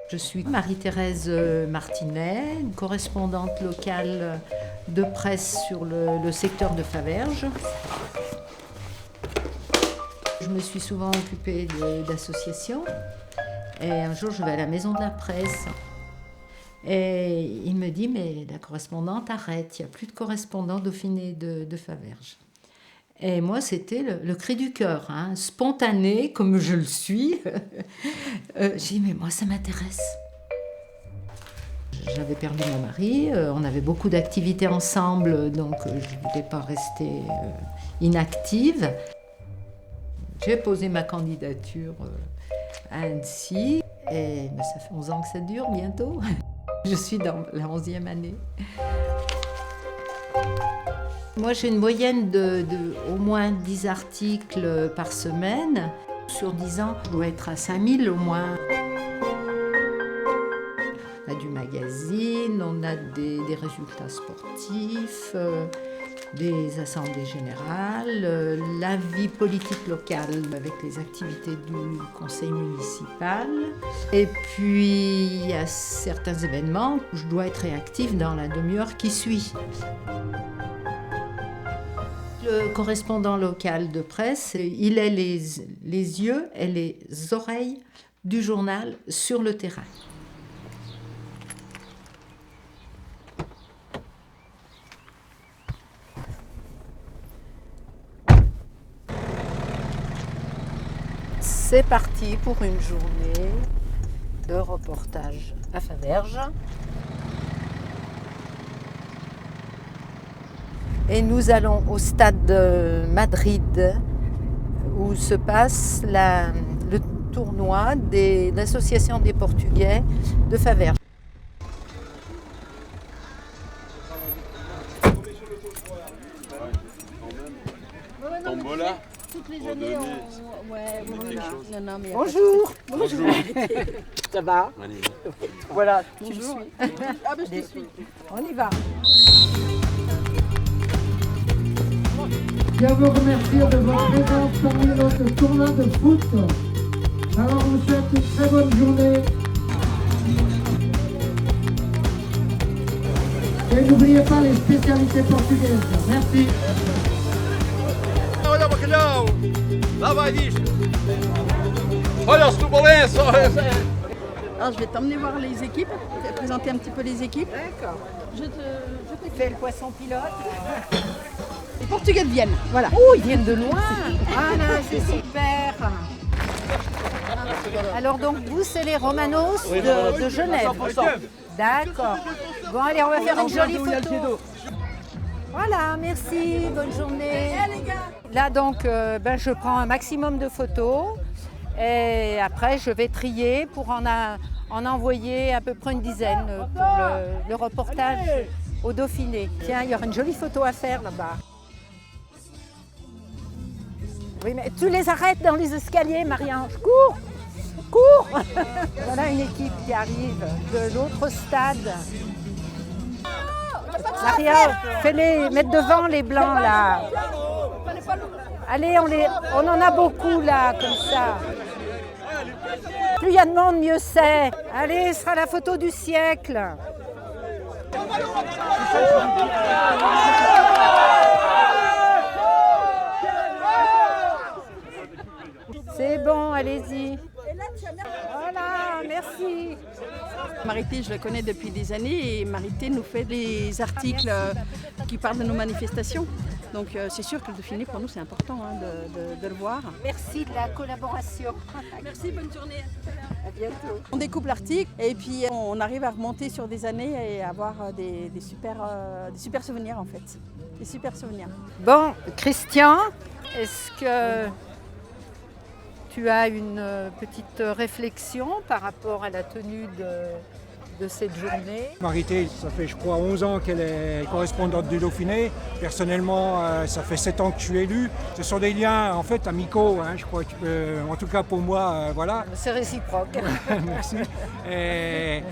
Je suis Marie-Thérèse Martinet, une correspondante locale de presse sur le secteur de Faverges. Je me suis souvent occupée d'associations et un jour je vais à la maison de la presse et il me dit mais la correspondante arrête, il n'y a plus de correspondant Dauphiné de Faverges. Et moi, c'était le cri du cœur, spontané, comme je le suis. J'ai dit, mais moi, ça m'intéresse. J'avais perdu mon mari, on avait beaucoup d'activités ensemble, donc je ne voulais pas rester inactive. J'ai posé ma candidature à Annecy, et ça fait 11 ans que ça dure bientôt. Je suis dans la 11e année. Moi, j'ai une moyenne de au moins 10 articles par semaine. Sur 10 ans, je dois être à 5000 au moins. On a du magazine, on a des résultats sportifs, des assemblées générales, la vie politique locale avec les activités du conseil municipal. Et puis, il y a certains événements où je dois être réactive dans la demi-heure qui suit. Le correspondant local de presse, il est les yeux et les oreilles du journal sur le terrain. C'est parti pour une journée de reportage à Faverges. Et nous allons au stade de Madrid où se passe le tournoi de l'association des Portugais de Faverges. Tombola. Toutes les années, on... Bonjour. Bonjour. Ça va? Voilà, tu le suis. Ah ben je te suis. On y va. Je tiens à vous remercier de votre présence parmi notre tournoi de foot. Alors, on vous souhaite une très bonne journée. Et n'oubliez pas les spécialités portugaises. Merci. Olha o bacalhau! Lá vai disto! Olha o Setubalense! Alors je vais t'emmener voir les équipes, présenter un petit peu les équipes. D'accord. Je te Fais le poisson pilote. Les Portugais de Vienne, voilà. Oh, ils viennent de loin. Ah là, c'est super. Alors donc vous, c'est les Romanos de Genève. D'accord. Bon, allez, on va faire une jolie photo. Voilà, merci, bonne journée. Là donc, je prends un maximum de photos et après je vais trier pour en envoyer à peu près une dizaine pour le reportage au Dauphiné. Tiens, il y aura une jolie photo à faire là-bas. Oui, mais tu les arrêtes dans les escaliers, Marie-Ange. Cours! Cours! Voilà une équipe qui arrive de l'autre stade. Maria, fais-les mettre devant les blancs là. Allez, on en a beaucoup là, comme ça. Plus il y a de monde, mieux c'est. Allez, ce sera la photo du siècle. C'est bon, allez-y. Voilà, merci. Marité, je la connais depuis des années et Marité nous fait des articles qui parlent de nos manifestations. Donc c'est sûr que le Dauphiné, pour nous, c'est important de le voir. Merci de la collaboration. Merci, bonne journée. À bientôt. On découpe l'article et puis on arrive à remonter sur des années et avoir des super souvenirs en fait. Des super souvenirs. Bon, Christian, est-ce que tu as une petite réflexion par rapport à la tenue de cette journée? Marité, ça fait je crois 11 ans qu'elle est correspondante du Dauphiné. Personnellement, ça fait 7 ans que je suis élu. Ce sont des liens en fait amicaux, je crois que en tout cas pour moi, voilà. C'est réciproque. Merci. Et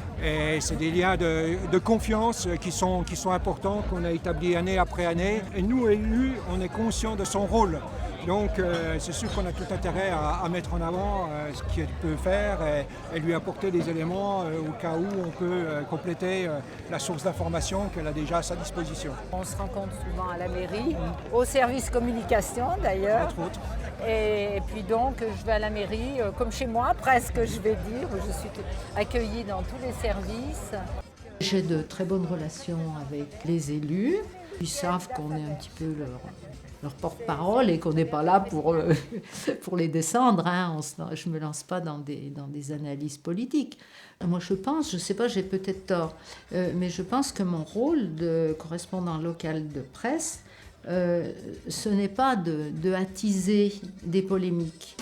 c'est des liens de confiance qui sont importants, qu'on a établis année après année. Et nous, élus, on est conscients de son rôle. Donc c'est sûr qu'on a tout intérêt à mettre en avant ce qu'il peut faire et lui apporter des éléments au cas où on peut compléter la source d'information qu'elle a déjà à sa disposition. On se rencontre souvent à la mairie, au service communication d'ailleurs. Entre autres. Et puis donc, je vais à la mairie, comme chez moi, presque, je vais dire, où je suis accueillie dans tous les services. J'ai de très bonnes relations avec les élus. Ils savent qu'on est un petit peu leur porte-parole et qu'on n'est pas là pour les descendre. Hein. Je ne me lance pas dans des analyses politiques. Moi, je pense, je ne sais pas, j'ai peut-être tort, mais je pense que mon rôle de correspondant local de presse, ce n'est pas de attiser des polémiques.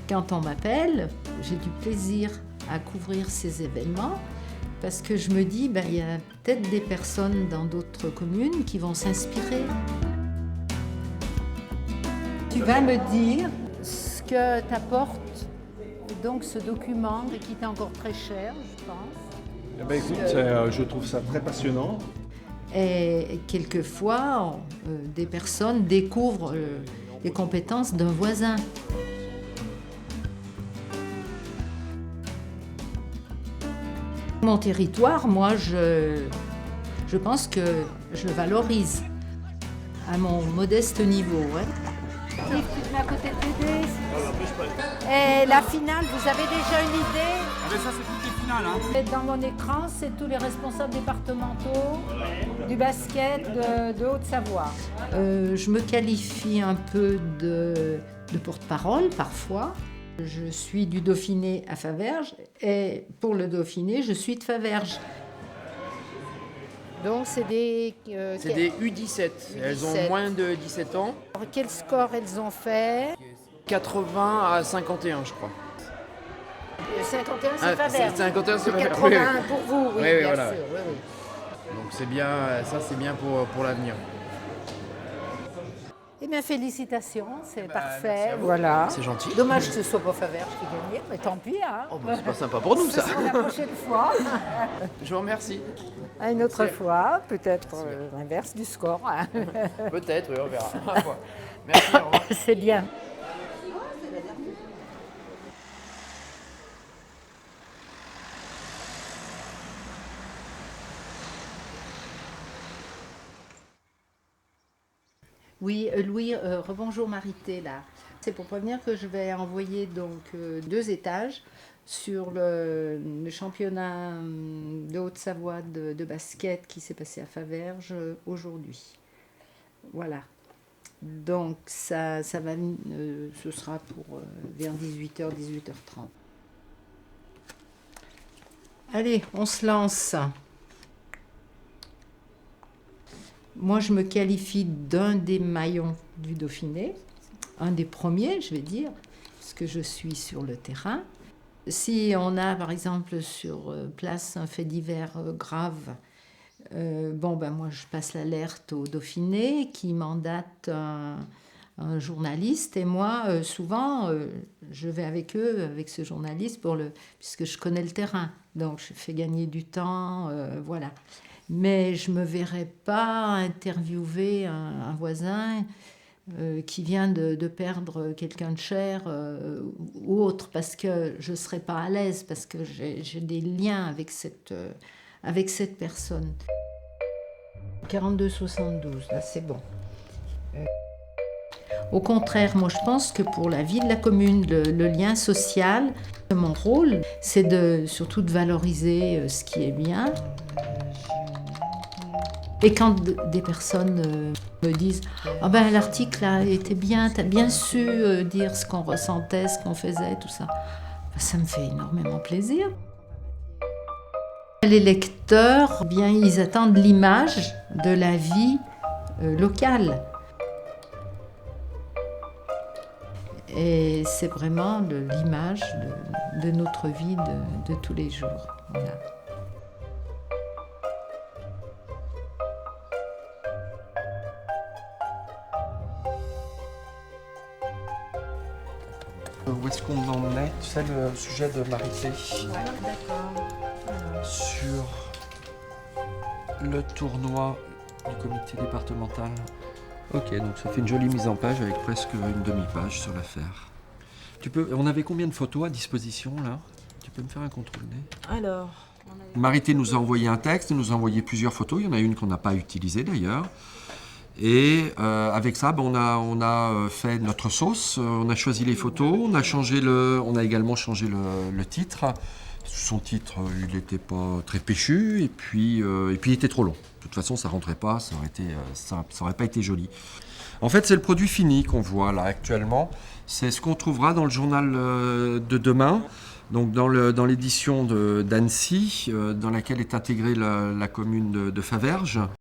Quand on m'appelle, j'ai du plaisir à couvrir ces événements parce que je me dis, il y a peut-être des personnes dans d'autres communes qui vont s'inspirer. Tu vas me dire ce que t'apporte donc ce document et qui t'est encore très cher, je pense. Écoute, je trouve ça très passionnant. Et quelquefois, des personnes découvrent les compétences d'un voisin. Mon territoire, moi, je pense que je le valorise à mon modeste niveau. Ouais. Tu te mets à côté de Dédé. Et la finale, vous avez déjà une idée? Ça, c'est toutes les finales. Hein. Dans mon écran, c'est tous les responsables départementaux du basket de Haute-Savoie. Je me qualifie un peu de porte-parole parfois. Je suis du Dauphiné à Faverges et pour le Dauphiné, je suis de Faverges. Donc c'est des... C'est des U17. Elles ont moins de 17 ans. Alors, quel score elles ont fait? 80 à 51, je crois. 51, c'est Faverges. 51, c'est Faverges. 81 pour vous, oui, Oui, bien voilà. sûr. Oui. Donc c'est bien, ça c'est bien pour l'avenir. Eh bien, félicitations, c'est parfait. merci à vous. Voilà. C'est gentil. Dommage que ce ne soit pas Faverges qui gagne, mais tant pis. Hein. Oh, bah, c'est pas sympa pour nous ça. Ce sera la prochaine fois. Je vous remercie. À une autre fois, peut-être l'inverse du score. Hein. Peut-être, oui, on verra. Merci, au revoir. C'est bien. Oui, Louis, rebonjour Marité là. C'est pour prévenir que je vais envoyer donc 2 étages sur le championnat de Haute-Savoie de basket qui s'est passé à Faverges aujourd'hui. Voilà. Donc ça va, ce sera pour vers 18h, 18h30. Allez, on se lance. Moi, je me qualifie d'un des maillons du Dauphiné, un des premiers, je vais dire, parce que je suis sur le terrain. Si on a, par exemple, sur place un fait divers grave, moi, je passe l'alerte au Dauphiné qui mandate un journaliste. Et moi, souvent, je vais avec eux, avec ce journaliste, puisque je connais le terrain. Donc, je fais gagner du temps, voilà. Mais je ne me verrais pas interviewer un voisin qui vient de perdre quelqu'un de cher ou autre, parce que je ne serais pas à l'aise, parce que j'ai des liens avec cette personne. 42-72, là c'est bon. Au contraire, moi je pense que pour la vie de la commune, le lien social, mon rôle, c'est surtout de valoriser ce qui est bien. Et quand des personnes me disent « Ah ben l'article là était bien, t'as bien su dire ce qu'on ressentait, ce qu'on faisait, tout ça », ça me fait énormément plaisir. Les lecteurs, bien, ils attendent l'image de la vie locale. Et c'est vraiment l'image de notre vie de tous les jours. Voilà. Où est-ce qu'on en est? Tu sais, le sujet de Marité sur le tournoi du comité départemental. Ok, donc ça fait une jolie mise en page avec presque une demi-page sur l'affaire. On avait combien de photos à disposition là? Tu peux me faire un contrôle-nez? Alors, Marité nous a envoyé un texte, nous a envoyé plusieurs photos. Il y en a une qu'on n'a pas utilisée d'ailleurs. Et avec ça, on a fait notre sauce. On a choisi les photos. On a également changé le titre. Son titre, il n'était pas très péchu. Et puis il était trop long. De toute façon, ça rentrait pas. Ça aurait pas été joli. En fait, c'est le produit fini qu'on voit là actuellement. C'est ce qu'on trouvera dans le journal de demain. Donc dans l'édition d'Annecy, dans laquelle est intégrée la commune de Faverges.